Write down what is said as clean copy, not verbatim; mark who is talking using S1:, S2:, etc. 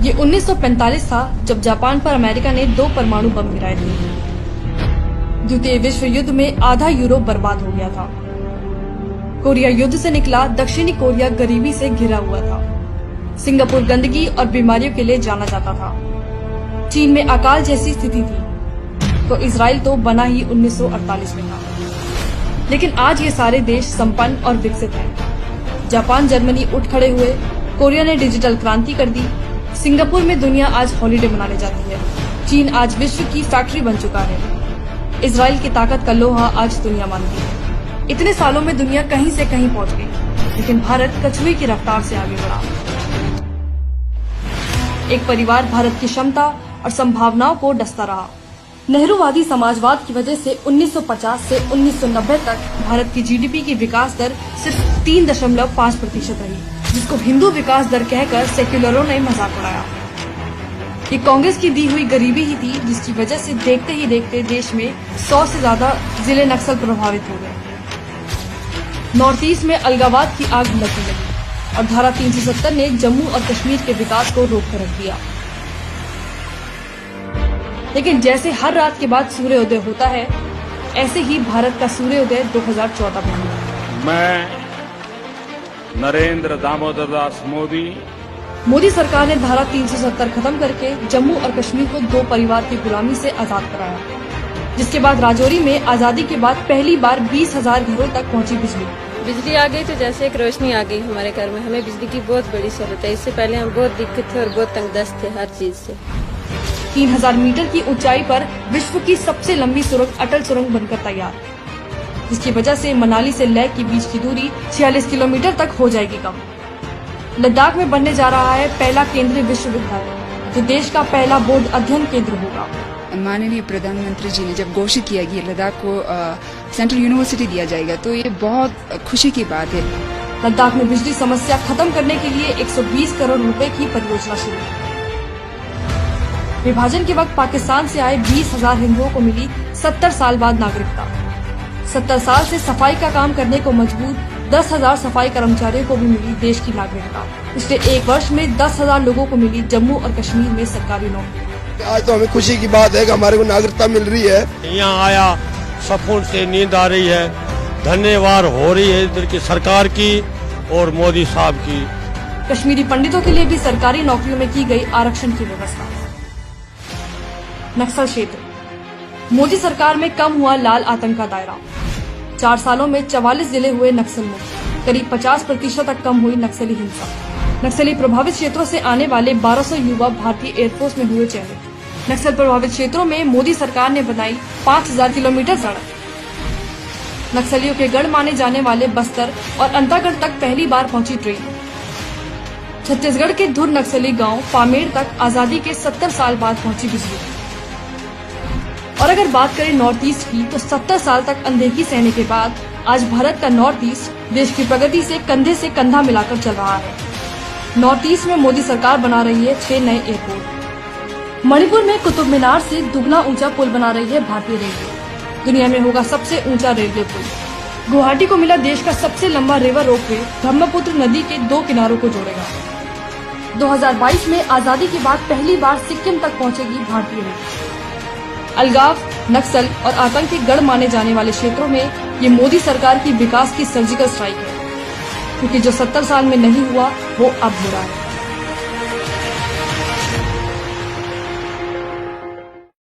S1: ये 1945 था जब जापान पर अमेरिका ने 2 परमाणु बम गिराए थे। द्वितीय विश्व युद्ध में आधा यूरोप बर्बाद हो गया था। कोरिया युद्ध से निकला दक्षिणी कोरिया गरीबी से घिरा हुआ था। सिंगापुर गंदगी और बीमारियों के लिए जाना जाता था। चीन में अकाल जैसी स्थिति थी, तो इजराइल तो बना ही 1948 में था। लेकिन आज ये सारे देश संपन्न और विकसित हैं। जापान जर्मनी उठ खड़े हुए, कोरिया ने डिजिटल क्रांति कर दी, सिंगापुर में दुनिया आज हॉलिडे मनाने जाती है, चीन आज विश्व की फैक्ट्री बन चुका है, इजराइल की ताकत का लोहा आज दुनिया मानती है। इतने सालों में दुनिया कहीं से कहीं पहुंच गई, लेकिन भारत कछुए की रफ्तार से आगे बढ़ा। एक परिवार भारत की क्षमता और संभावनाओं को डसता रहा। नेहरूवादी समाजवाद की वजह से 1950 से 1990 तक भारत की जीडीपी की विकास दर सिर्फ 3.5% रही, जिसको हिंदू विकास दर कहकर सेक्युलरों ने मजाक उड़ाया। ये कांग्रेस की दी हुई गरीबी ही थी, जिसकी वजह से देखते ही देखते देश में 100 से ज्यादा जिले नक्सल प्रभावित हो गए। नॉर्थ ईस्ट में अलगाववाद की आग भड़कने लगी और धारा 370 ने जम्मू और कश्मीर के विकास को रोक कर रख दिया। लेकिन जैसे हर रात के बाद सूर्योदय होता है, ऐसे ही भारत का सूर्योदय 2014 में हुआ।
S2: मैं नरेंद्र दामोदर दास
S1: मोदी सरकार ने धारा 370 खत्म करके जम्मू और कश्मीर को 2 परिवार की गुलामी से आजाद कराया, जिसके बाद राजौरी में आजादी के बाद पहली बार 20,000 घरों तक पहुंची बिजली
S3: आ गई तो जैसे एक रोशनी आ गई हमारे घर में। हमें बिजली की बहुत बड़ी सहूलत है। इससे पहले हम बहुत दिक्कत थे और बहुत तंगदस्त थे हर चीज से।
S1: 3000 मीटर की ऊंचाई पर विश्व की सबसे लंबी सुरंग अटल सुरंग बनकर तैयार, जिसकी वजह से मनाली से लेह के बीच की दूरी 46 किलोमीटर तक हो जाएगी कम। लद्दाख में बनने जा रहा है पहला केंद्रीय विश्वविद्यालय, जो देश का पहला बोर्ड अध्ययन केंद्र होगा।
S4: माननीय प्रधानमंत्री जी ने जब घोषित किया कि लद्दाख को सेंट्रल यूनिवर्सिटी दिया जाएगा, तो ये बहुत खुशी की बात है।
S1: लद्दाख में बिजली समस्या खत्म करने के लिए 120 करोड़ रुपए की परियोजना शुरू। विभाजन के वक्त पाकिस्तान से आए 20,000 हिंदुओं को मिली 70 साल बाद नागरिकता। 70 साल से सफाई का काम करने को मजबूर 10,000 सफाई कर्मचारियों को भी मिली देश की नागरिकता। पिछले 1 वर्ष में 10,000 लोगों को मिली जम्मू और कश्मीर में सरकारी नौकरी।
S5: आज तो हमें खुशी की बात है कि हमारे को नागरिकता मिल रही है।
S2: यहाँ आया सुकून से नींद आ रही है। धन्यवाद हो रही है इधर की सरकार की और मोदी साहब की।
S1: कश्मीरी पंडितों के लिए भी सरकारी नौकरियों में की गई आरक्षण की व्यवस्था। नक्सल क्षेत्र, मोदी सरकार में कम हुआ लाल आतंक का दायरा। 4 सालों में 44 जिले हुए नक्सल मुक्त, करीब 50% तक कम हुई नक्सली हिंसा। नक्सली प्रभावित क्षेत्रों से आने वाले 1200 युवा भारतीय एयरफोर्स में हुए चयनित। नक्सल प्रभावित क्षेत्रों में मोदी सरकार ने बनाई 5000 किलोमीटर सड़क। नक्सलियों के गढ़ माने जाने वाले बस्तर और अंतागढ़ तक पहली बार पहुंची ट्रेन। छत्तीसगढ़ के धुर नक्सली गांव पामेड़ तक आजादी के 70 साल बाद पहुंची बिजली। और अगर बात करें नॉर्थ ईस्ट की, तो 70 साल तक अनदेखी सहने के बाद आज भारत का नॉर्थ ईस्ट देश की प्रगति से कंधा मिलाकर चल रहा है। नॉर्थ ईस्ट में मोदी सरकार बना रही है 6 नए एयरपोर्ट। मणिपुर में कुतुब मीनार से दुगना ऊंचा पुल बना रही है भारतीय रेलवे। दुनिया में होगा सबसे ऊंचा रेलवे पुल। गुवाहाटी को मिला देश का सबसे लंबा रिवर रोपवे, ब्रह्मपुत्र नदी के 2 किनारों को जोड़ेगा। 2022 में आजादी के बाद पहली बार सिक्किम तक पहुंचेगी भारतीय रेलवे। अलगाव, नक्सल और आतंक के गढ़ माने जाने वाले क्षेत्रों में ये मोदी सरकार की विकास की सर्जिकल स्ट्राइक है, क्योंकि जो 70 साल में नहीं हुआ वो अब हो रहा है।